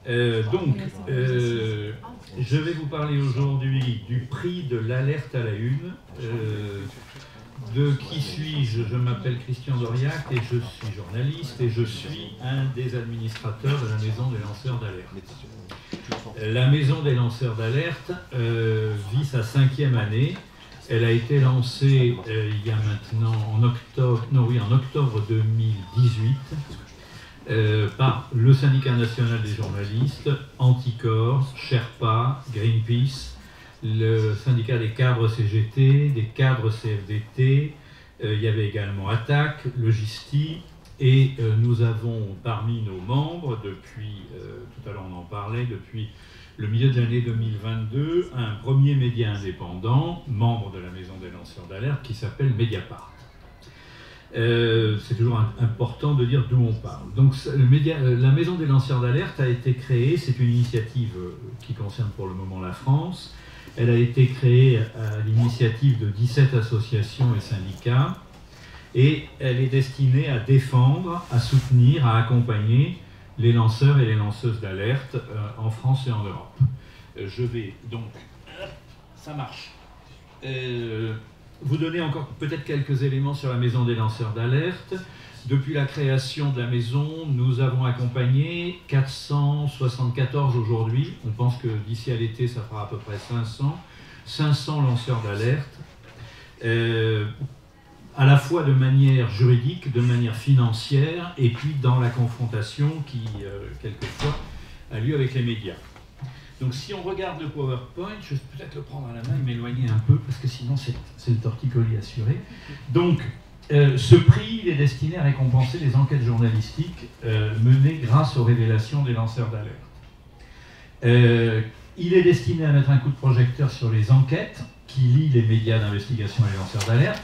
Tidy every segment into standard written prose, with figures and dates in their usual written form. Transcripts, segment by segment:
Je vais vous parler aujourd'hui du prix de l'alerte à la une. De qui suis-je? Je m'appelle Christian Doriac et je suis journaliste et je suis un des administrateurs de la Maison des lanceurs d'alerte. La Maison des lanceurs d'alerte vit sa 5e année. Elle a été lancée il y a maintenant en octobre 2018 par le Syndicat national des journalistes, Anticor, Sherpa, Greenpeace, le syndicat des cadres CGT, des cadres CFDT, il y avait également Attac, Logisti, et nous avons parmi nos membres, depuis, tout à l'heure on en parlait, depuis le milieu de l'année 2022, un premier média indépendant, membre de la Maison des lanceurs d'alerte, qui s'appelle Mediapart. C'est toujours important de dire d'où on parle. Donc la Maison des lanceurs d'alerte a été créée, c'est une initiative qui concerne pour le moment la France. Elle a été créée à l'initiative de 17 associations et syndicats et elle est destinée à défendre, à soutenir, à accompagner les lanceurs et les lanceuses d'alerte en France et en Europe. Je vais donc... Ça marche. Vous donner encore peut-être quelques éléments sur la Maison des lanceurs d'alerte. Depuis la création de la maison, nous avons accompagné 474 aujourd'hui. On pense que d'ici à l'été, ça fera à peu près 500 lanceurs d'alerte, à la fois de manière juridique, de manière financière, et puis dans la confrontation qui, quelquefois, a lieu avec les médias. Donc si on regarde le PowerPoint, je vais peut-être le prendre à la main et m'éloigner un peu, parce que sinon c'est le torticolis assuré. Donc, ce prix il est destiné à récompenser les enquêtes journalistiques menées grâce aux révélations des lanceurs d'alerte. Il est destiné à mettre un coup de projecteur sur les enquêtes qui lient les médias d'investigation et les lanceurs d'alerte.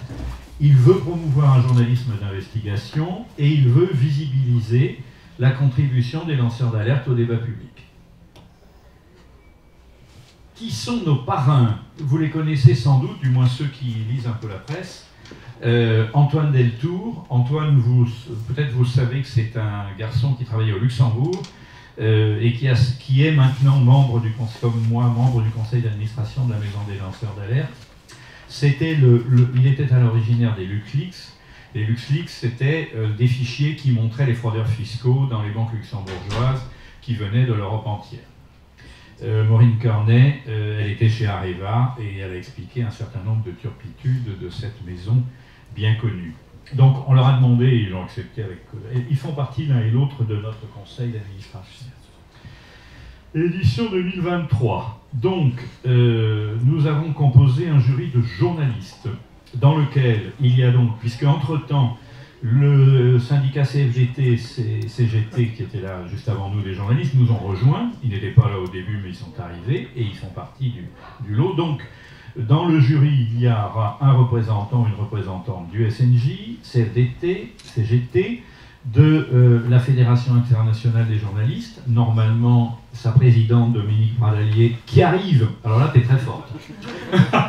Il veut promouvoir un journalisme d'investigation et il veut visibiliser la contribution des lanceurs d'alerte au débat public. Qui sont nos parrains? Vous les connaissez sans doute, du moins ceux qui lisent un peu la presse. Antoine Deltour. Antoine, peut-être vous savez que c'est un garçon qui travaillait au Luxembourg et qui est maintenant membre du conseil, comme moi, membre du conseil d'administration de la Maison des lanceurs d'alerte. Il était à l'originaire des LuxLeaks. Les LuxLeaks, c'était des fichiers qui montraient les fraudeurs fiscaux dans les banques luxembourgeoises qui venaient de l'Europe entière. Maureen Cornet, elle était chez Areva et elle a expliqué un certain nombre de turpitudes de cette maison bien connue. Donc on leur a demandé et ils l'ont accepté avec... Ils font partie l'un et l'autre de notre conseil d'administration. Édition 2023. Donc nous avons composé un jury de journalistes dans lequel il y a donc, puisque entre-temps le syndicat CFDT et CGT, qui était là juste avant nous, des journalistes, nous ont rejoints. Ils n'étaient pas là au début, mais ils sont arrivés et ils font partie du lot. Donc, dans le jury, il y aura un représentant ou une représentante du SNJ, CFDT, CGT, de la Fédération internationale des journalistes, normalement sa présidente Dominique Pradalier, qui arrive. Alors là, tu es très forte.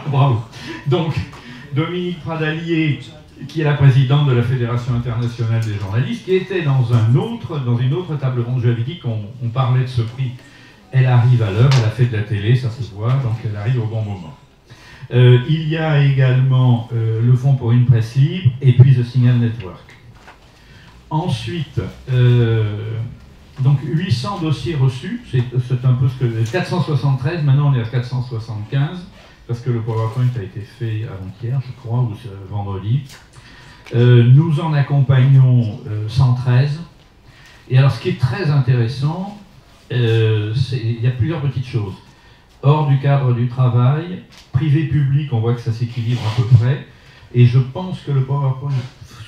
Bravo. Donc, Dominique Pradalier, qui est la présidente de la Fédération internationale des journalistes, qui était dans une autre table ronde. Je lui avais dit qu'on parlait de ce prix. Elle arrive à l'heure, elle a fait de la télé, ça se voit, donc elle arrive au bon moment. Il y a également le Fonds pour une presse libre et puis The Signal Network. Ensuite, donc 800 dossiers reçus, c'est un peu ce que... 473, maintenant on est à 475, parce que le PowerPoint a été fait avant-hier, je crois, ou vendredi. Nous en accompagnons 113. Et alors, ce qui est très intéressant, il y a plusieurs petites choses. Hors du cadre du travail, privé-public, on voit que ça s'équilibre à peu près. Et je pense que le PowerPoint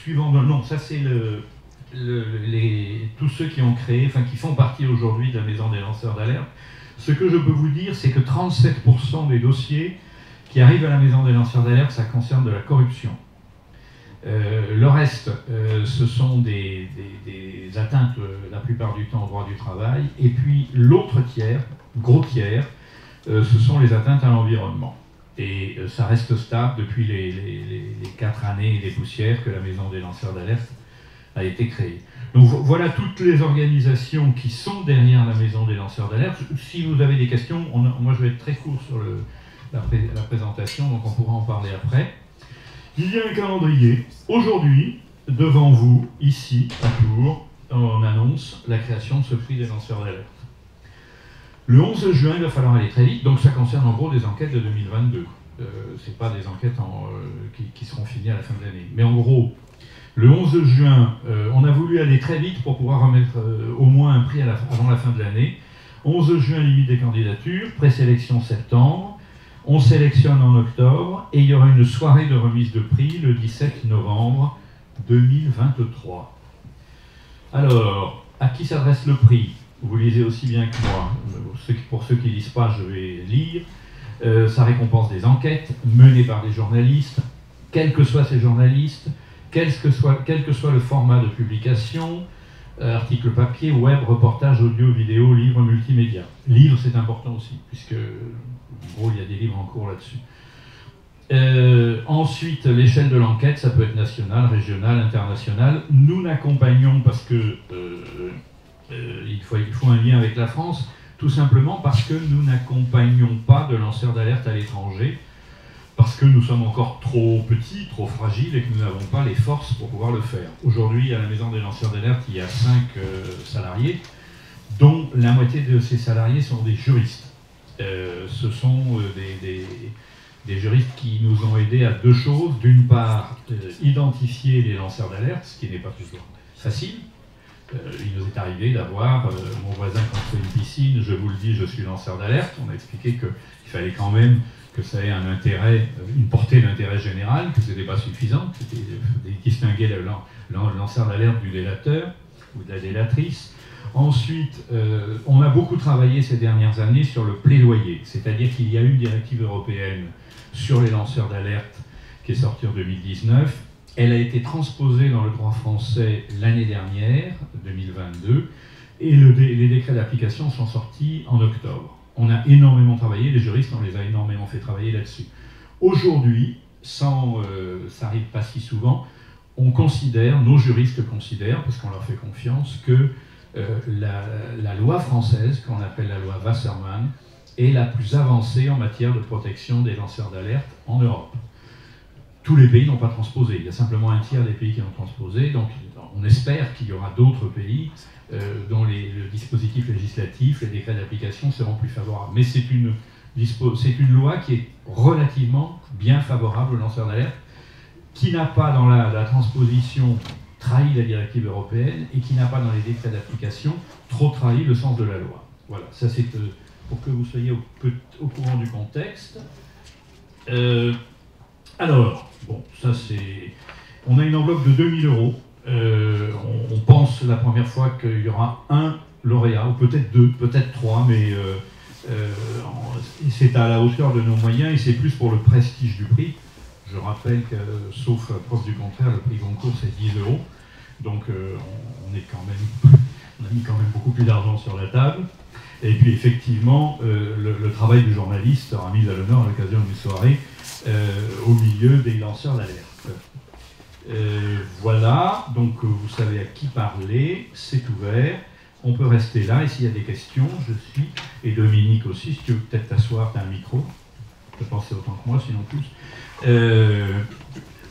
suivant... Non, ça c'est tous ceux qui ont créé, enfin qui font partie aujourd'hui de la Maison des lanceurs d'alerte. Ce que je peux vous dire, c'est que 37% des dossiers qui arrivent à la Maison des lanceurs d'alerte, ça concerne de la corruption. Le reste, ce sont des atteintes, la plupart du temps, au droit du travail. Et puis l'autre tiers, gros tiers, ce sont les atteintes à l'environnement. Et ça reste stable depuis les 4 années et des poussières que la Maison des lanceurs d'alerte a été créé. Donc voilà toutes les organisations qui sont derrière la Maison des lanceurs d'alerte. Si vous avez des questions, moi je vais être très court sur la présentation, donc on pourra en parler après. Il y a un calendrier. Aujourd'hui, devant vous, ici, à Tours, on annonce la création de ce prix des lanceurs d'alerte. Le 11 juin, il va falloir aller très vite, donc ça concerne en gros des enquêtes de 2022. Ce n'est pas des enquêtes qui seront finies à la fin de l'année. Mais en gros, le 11 juin, on a voulu aller très vite pour pouvoir remettre au moins un prix avant la fin de l'année. 11 juin, limite des candidatures, présélection septembre. On sélectionne en octobre et il y aura une soirée de remise de prix le 17 novembre 2023. Alors, à qui s'adresse le prix? Vous lisez aussi bien que moi. Pour ceux qui ne lisent pas, je vais lire. Ça récompense des enquêtes menées par des journalistes, quels que soient ces journalistes, quel que soit le format de publication, article papier, web, reportage, audio, vidéo, livre, multimédia. Livre, c'est important aussi, puisque, en gros, il y a des livres en cours là-dessus. Ensuite, l'échelle de l'enquête, ça peut être nationale, régionale, internationale. Nous n'accompagnons, parce que il faut un lien avec la France, tout simplement parce que nous n'accompagnons pas de lanceurs d'alerte à l'étranger, parce que nous sommes encore trop petits, trop fragiles et que nous n'avons pas les forces pour pouvoir le faire. Aujourd'hui, à la Maison des lanceurs d'alerte, il y a 5 salariés, dont la moitié de ces salariés sont des juristes. Ce sont des juristes qui nous ont aidés à 2 choses. D'une part, identifier les lanceurs d'alerte, ce qui n'est pas toujours facile. Il nous est arrivé d'avoir mon voisin construit une piscine, je vous le dis, je suis lanceur d'alerte. On a expliqué qu'il fallait quand même que ça ait un intérêt, une portée d'intérêt général, que ce n'était pas suffisant, que c'était distinguer le lanceur d'alerte du délateur ou de la délatrice. Ensuite, on a beaucoup travaillé ces dernières années sur le plaidoyer, c'est-à-dire qu'il y a une directive européenne sur les lanceurs d'alerte qui est sortie en 2019. Elle a été transposée dans le droit français l'année dernière, 2022, et les décrets d'application sont sortis en octobre. On a énormément travaillé, les juristes, on les a énormément fait travailler là-dessus. Aujourd'hui, ça n'arrive pas si souvent, nos juristes considèrent, parce qu'on leur fait confiance, que la loi française, qu'on appelle la loi Wasserman, est la plus avancée en matière de protection des lanceurs d'alerte en Europe. Tous les pays n'ont pas transposé, il y a simplement un tiers des pays qui l'ont transposé, donc on espère qu'il y aura d'autres pays dont le dispositif législatif, les décrets d'application seront plus favorables. Mais c'est une loi qui est relativement bien favorable aux lanceurs d'alerte, qui n'a pas dans la transposition trahi la directive européenne et qui n'a pas dans les décrets d'application trop trahi le sens de la loi. Voilà, ça c'est pour que vous soyez au courant du contexte. Alors, bon, ça c'est... On a une enveloppe de 2 000 €. On pense la première fois qu'il y aura un lauréat, ou peut-être 2, peut-être 3, mais c'est à la hauteur de nos moyens et c'est plus pour le prestige du prix. Je rappelle que, sauf preuve du contraire, le prix Goncourt c'est 10 €. Donc on a mis quand même beaucoup plus d'argent sur la table. Et puis effectivement, le travail du journaliste sera mis à l'honneur à l'occasion d'une soirée au milieu des lanceurs d'alerte. Voilà, donc vous savez à qui parler, c'est ouvert, on peut rester là, et s'il y a des questions, je suis, et Dominique aussi, si tu veux peut-être t'asseoir, tu as un micro, je pense que c'est autant que moi, sinon plus.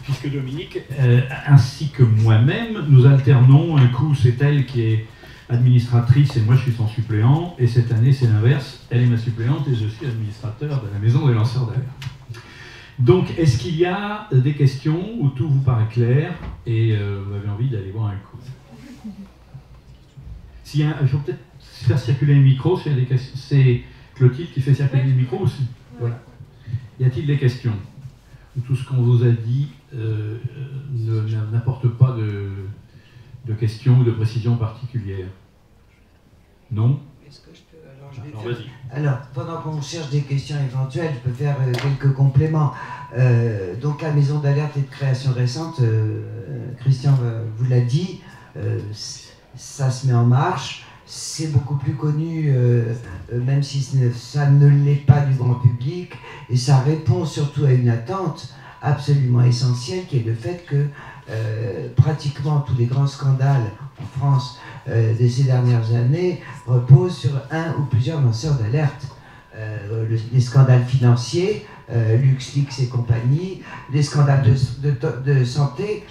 Puisque Dominique, ainsi que moi-même, nous alternons, un coup c'est elle qui est administratrice et moi je suis son suppléant, et cette année c'est l'inverse, elle est ma suppléante et je suis administrateur de la Maison des lanceurs d'alerte. Donc, est-ce qu'il y a des questions où tout vous paraît clair et vous avez envie d'aller voir un coup? Je vais peut-être faire circuler le micro, s'il y a des questions. C'est Clotilde qui fait circuler le micro aussi. Voilà. Y a-t-il des questions? Ou tout ce qu'on vous a dit n'apporte pas de questions ou de précisions particulières? Non? Est-ce que je peux... Alors, pendant qu'on cherche des questions éventuelles, je peux faire quelques compléments. Donc, la maison d'alerte et de création récente, Christian vous l'a dit, ça se met en marche. C'est beaucoup plus connu, même si ça ne l'est pas du grand public, et ça répond surtout à une attente absolument essentielle, qui est le fait que pratiquement tous les grands scandales en France de ces dernières années reposent sur un ou plusieurs lanceurs d'alerte. Les scandales financiers, LuxLeaks et compagnie, les scandales de santé,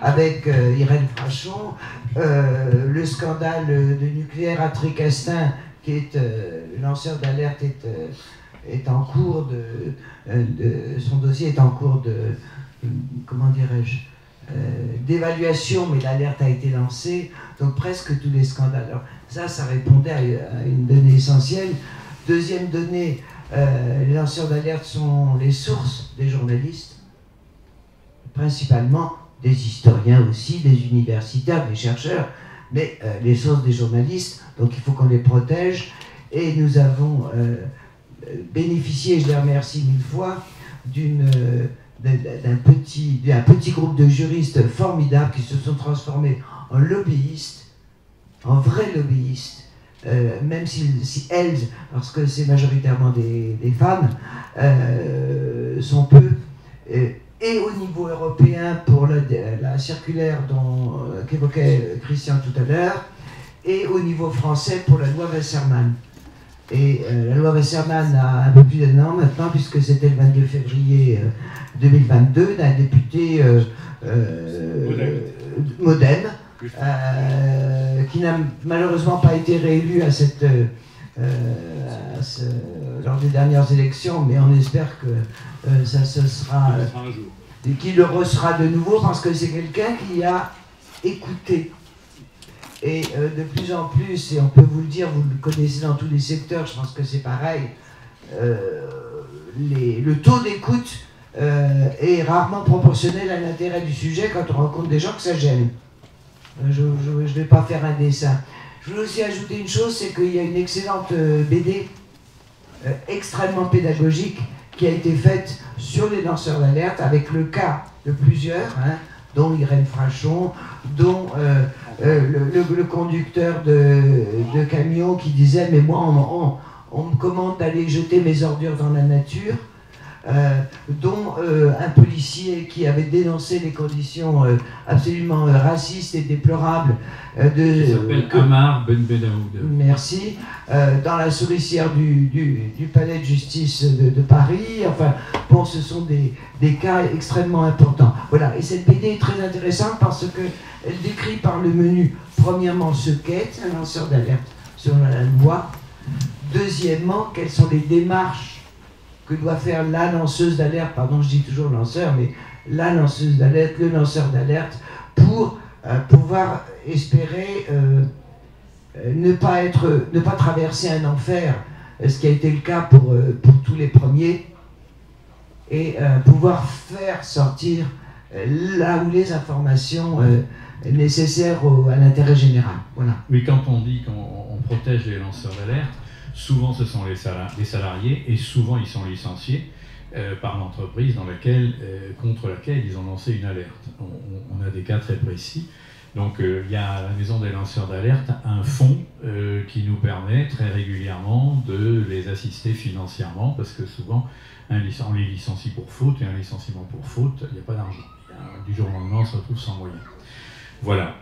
avec Irène Frachon, le scandale de nucléaire à Tricastin, qui est le lanceur d'alerte est en cours son dossier est en cours de comment dirais-je d'évaluation, mais l'alerte a été lancée, donc presque tous les scandales. Alors ça répondait à une donnée essentielle. Deuxième donnée, les lanceurs d'alerte sont les sources des journalistes, principalement des historiens aussi, des universitaires, des chercheurs, mais les sources des journalistes, donc il faut qu'on les protège. Et nous avons bénéficié, je les remercie mille fois, d'un petit groupe de juristes formidables qui se sont transformés en lobbyistes, en vrais lobbyistes, même si elles, parce que c'est majoritairement des femmes, sont peu, et au niveau européen pour la circulaire qu'évoquait Christian tout à l'heure, et au niveau français pour la loi Wasserman. Et la loi Wasserman a un peu plus d'un an maintenant, puisque c'était le 22 février 2022, d'un député Modem, qui n'a malheureusement pas été réélu lors des dernières élections, mais on espère que ça se sera qu'il le ressera de nouveau, parce que c'est quelqu'un qui a écouté. Et de plus en plus, et on peut vous le dire, vous le connaissez dans tous les secteurs, je pense que c'est pareil, le taux d'écoute est rarement proportionnel à l'intérêt du sujet quand on rencontre des gens que ça gêne. Je ne vais pas faire un dessin. Je voulais aussi ajouter une chose, c'est qu'il y a une excellente BD extrêmement pédagogique qui a été faite sur les lanceurs d'alerte avec le cas de plusieurs, dont Irène Frachon, dont le conducteur de camion qui disait « mais moi on me commande d'aller jeter mes ordures dans la nature », dont un policier qui avait dénoncé les conditions absolument racistes et déplorables qui s'appelle Amar Benbedaoud. Merci. Dans la souricière du palais de justice de Paris. Enfin, bon, ce sont des cas extrêmement importants. Voilà. Et cette BD est très intéressante parce qu'elle décrit par le menu, premièrement, ce qu'est un lanceur d'alerte selon la loi. Deuxièmement, quelles sont les démarches que doit faire la lanceuse d'alerte, pardon, je dis toujours lanceur, mais la lanceuse d'alerte, le lanceur d'alerte, pour pouvoir espérer ne pas traverser un enfer, ce qui a été le cas pour tous les premiers, et pouvoir faire sortir là où les informations nécessaires à l'intérêt général. Voilà. Oui, quand on dit qu'on protège les lanceurs d'alerte, souvent ce sont les salariés, et souvent ils sont licenciés par l'entreprise contre laquelle ils ont lancé une alerte. On a des cas très précis. Donc il y a à la Maison des lanceurs d'alerte un fonds qui nous permet très régulièrement de les assister financièrement, parce que souvent on les licencie pour faute, et un licenciement pour faute, il n'y a pas d'argent. Du jour au lendemain, on se retrouve sans moyens. Voilà.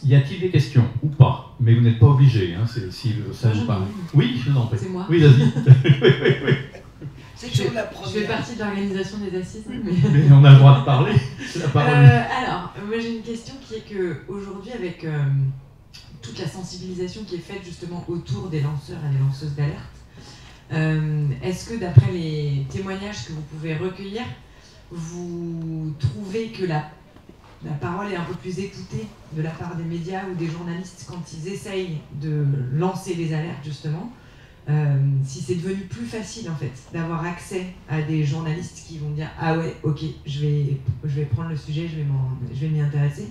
Y a-t-il des questions ou pas? Mais vous n'êtes pas obligé, hein, si ça vous parle. Oui, je vous en prie. C'est moi. Oui, vas-y. Oui. C'est toujours la première. Je fais partie de l'organisation des assises. Mais on a le droit de parler. La parole. Alors, moi j'ai une question qui est qu'aujourd'hui, avec toute la sensibilisation qui est faite justement autour des lanceurs et des lanceuses d'alerte, est-ce que d'après les témoignages que vous pouvez recueillir, vous trouvez que la parole est un peu plus écoutée de la part des médias ou des journalistes quand ils essayent de lancer les alertes justement, si c'est devenu plus facile en fait d'avoir accès à des journalistes qui vont dire « Ah ouais, ok, je vais prendre le sujet, je vais m'y intéresser »,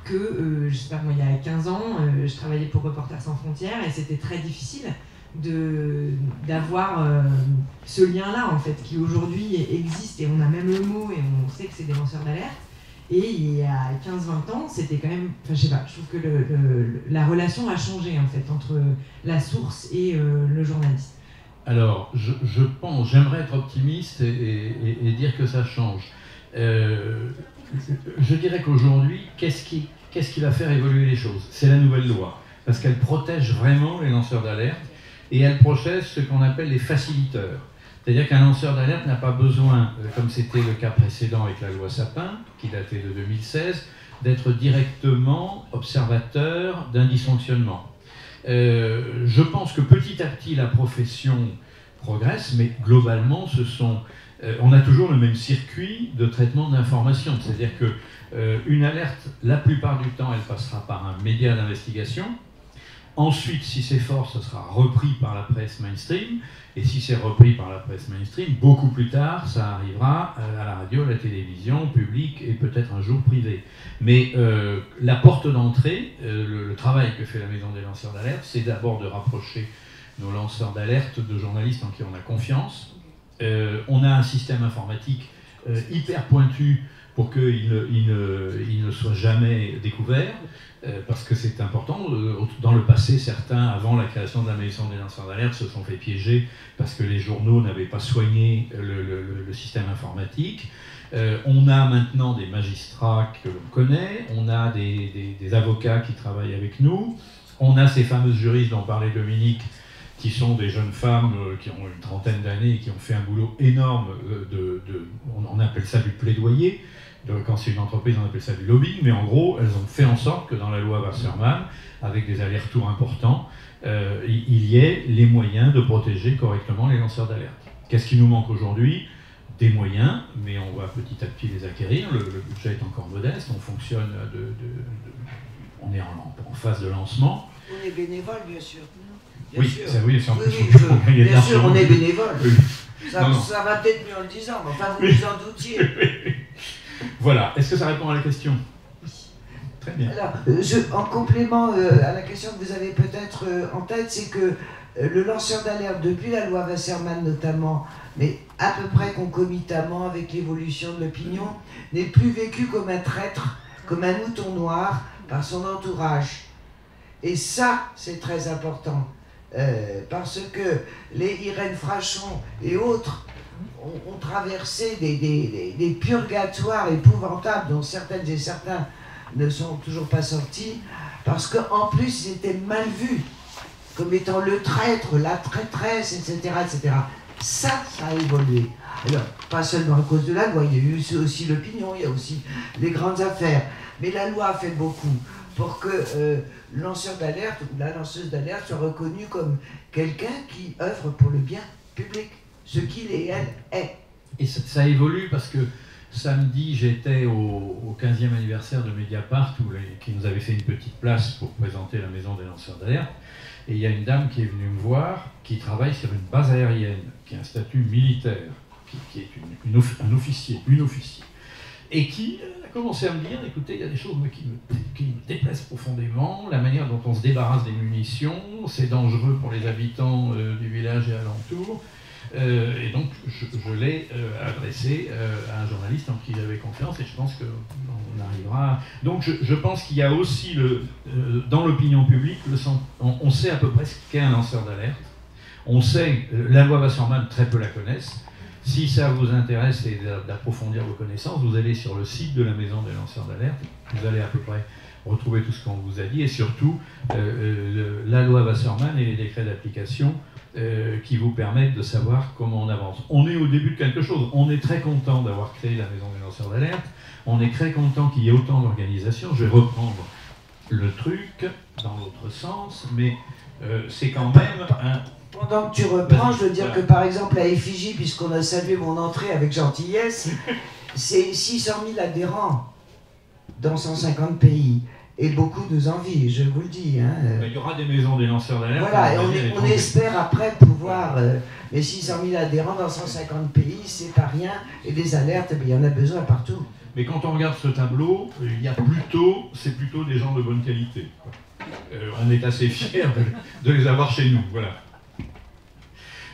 que, je sais pas moi, il y a 15 ans, je travaillais pour Reporters sans frontières et c'était très difficile d'avoir ce lien-là en fait, qui aujourd'hui existe, et on a même le mot et on sait que c'est des lanceurs d'alerte. Et il y a 15-20 ans, c'était quand même... Enfin, je sais pas, je trouve que la relation a changé, en fait, entre la source et le journaliste. Alors, je pense, j'aimerais être optimiste et dire que ça change. Je dirais qu'aujourd'hui, qu'est-ce qui va faire évoluer les choses? C'est la nouvelle loi, parce qu'elle protège vraiment les lanceurs d'alerte, et elle protège ce qu'on appelle les faciliteurs. C'est-à-dire qu'un lanceur d'alerte n'a pas besoin, comme c'était le cas précédent avec la loi Sapin, qui datait de 2016, d'être directement observateur d'un dysfonctionnement. Je pense que petit à petit, la profession progresse, mais globalement, on a toujours le même circuit de traitement d'information. C'est-à-dire qu'une alerte, la plupart du temps, elle passera par un média d'investigation. Ensuite, si c'est fort, ce sera repris par la presse mainstream. Et si c'est repris par la presse mainstream, beaucoup plus tard, ça arrivera à la radio, à la télévision, publique et peut-être un jour privé. Mais la porte d'entrée, le travail que fait la Maison des lanceurs d'alerte, c'est d'abord de rapprocher nos lanceurs d'alerte de journalistes en qui on a confiance. On a un système informatique hyper pointu pour qu'il ne soit jamais découvert. Parce que c'est important. Dans le passé, certains, avant la création de la Maison des lanceurs d'alerte, se sont fait piéger parce que les journaux n'avaient pas soigné le système informatique. On a maintenant des magistrats que l'on connaît, on a des avocats qui travaillent avec nous, on a ces fameuses juristes dont parlait Dominique, qui sont des jeunes femmes qui ont une trentaine d'années et qui ont fait un boulot énorme on appelle ça du plaidoyer. Quand c'est une entreprise, on appelle ça du lobbying, mais en gros, elles ont fait en sorte que dans la loi Wasserman, avec des allers-retours importants, il y ait les moyens de protéger correctement les lanceurs d'alerte. Qu'est-ce qui nous manque aujourd'hui? Des moyens, mais on va petit à petit les acquérir. Le budget est encore modeste, on fonctionne, on est en phase de lancement. On est bénévole, bien sûr. Bien sûr. C'est en plus. Bien sûr, on est bénévole. Oui. Ça va peut-être mieux en le disant, mais enfin, vous vous en doutiez. Voilà. Est-ce que ça répond à la question? Oui. Très bien. Alors, en complément à la question que vous avez peut-être en tête, c'est que le lanceur d'alerte, depuis la loi Wasserman notamment, mais à peu près concomitamment avec l'évolution de l'opinion, n'est plus vécu comme un traître, comme un mouton noir par son entourage. Et ça, c'est très important. Parce que les Irène Frachon et autres ont traversé des purgatoires épouvantables dont certaines et certains ne sont toujours pas sortis, parce qu'en plus ils étaient mal vus comme étant le traître, la traîtresse, etc., etc. Ça a évolué. Alors, pas seulement à cause de la loi, il y a eu aussi l'opinion, il y a aussi les grandes affaires. Mais la loi a fait beaucoup pour que le lanceur d'alerte ou la lanceuse d'alerte soit reconnu comme quelqu'un qui œuvre pour le bien public, ce qu'il et elle est. Et ça évolue parce que samedi, j'étais au 15e anniversaire de Mediapart, qui nous avait fait une petite place pour présenter la Maison des lanceurs d'alerte. Et il y a une dame qui est venue me voir, qui travaille sur une base aérienne, qui a un statut militaire, qui est un officier, une officier. Et qui a commencé à me dire, écoutez, il y a des choses qui me déplaisent profondément, la manière dont on se débarrasse des munitions, c'est dangereux pour les habitants du village et alentours. Et donc, je l'ai adressé à un journaliste en qui j'avais confiance, et je pense qu'on arrivera... Donc, je pense qu'il y a aussi, dans l'opinion publique, on sait à peu près ce qu'est un lanceur d'alerte. On sait, la loi Wasserman, très peu la connaissent. Si ça vous intéresse et d'approfondir vos connaissances, vous allez sur le site de la Maison des lanceurs d'alerte. Vous allez à peu près retrouver tout ce qu'on vous a dit, et surtout la loi Wasserman et les décrets d'application qui vous permettent de savoir comment on avance. On est au début de quelque chose. On est très content d'avoir créé la Maison des lanceurs d'alerte. On est très content qu'il y ait autant d'organisations. Je vais reprendre le truc dans l'autre sens, mais c'est quand même un... Pendant que tu reprends, je veux dire que par exemple à Effigie, puisqu'on a salué mon entrée avec gentillesse, c'est 600 000 adhérents dans 150 pays. Et beaucoup nous envient, je vous le dis. Hein. Il y aura des maisons des lanceurs d'alerte. Voilà, et on espère après pouvoir... les 600 000 adhérents dans 150 pays, c'est pas rien. Et des alertes, il y en a besoin partout. Mais quand on regarde ce tableau, c'est plutôt des gens de bonne qualité. On est assez fiers de les avoir chez nous. Voilà.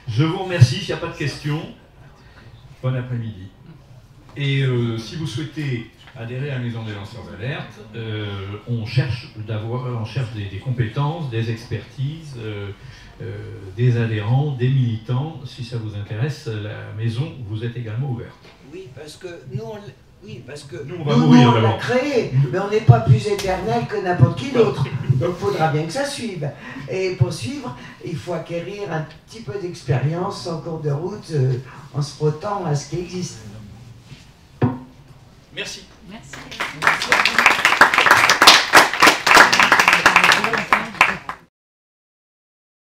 Je vous remercie. S'il n'y a pas de questions, bon après-midi. Et si vous souhaitez adhérer à la Maison des lanceurs d'alerte, on cherche des compétences, des expertises, des adhérents, des militants. Si ça vous intéresse, la maison vous est également ouverte. Oui, parce que nous, Oui, parce que nous, on l'a créé, mais on n'est pas plus éternel que n'importe qui d'autre. Donc il faudra bien que ça suive. Et pour suivre, il faut acquérir un petit peu d'expérience en cours de route, en se frottant à ce qui existe. Merci. Merci.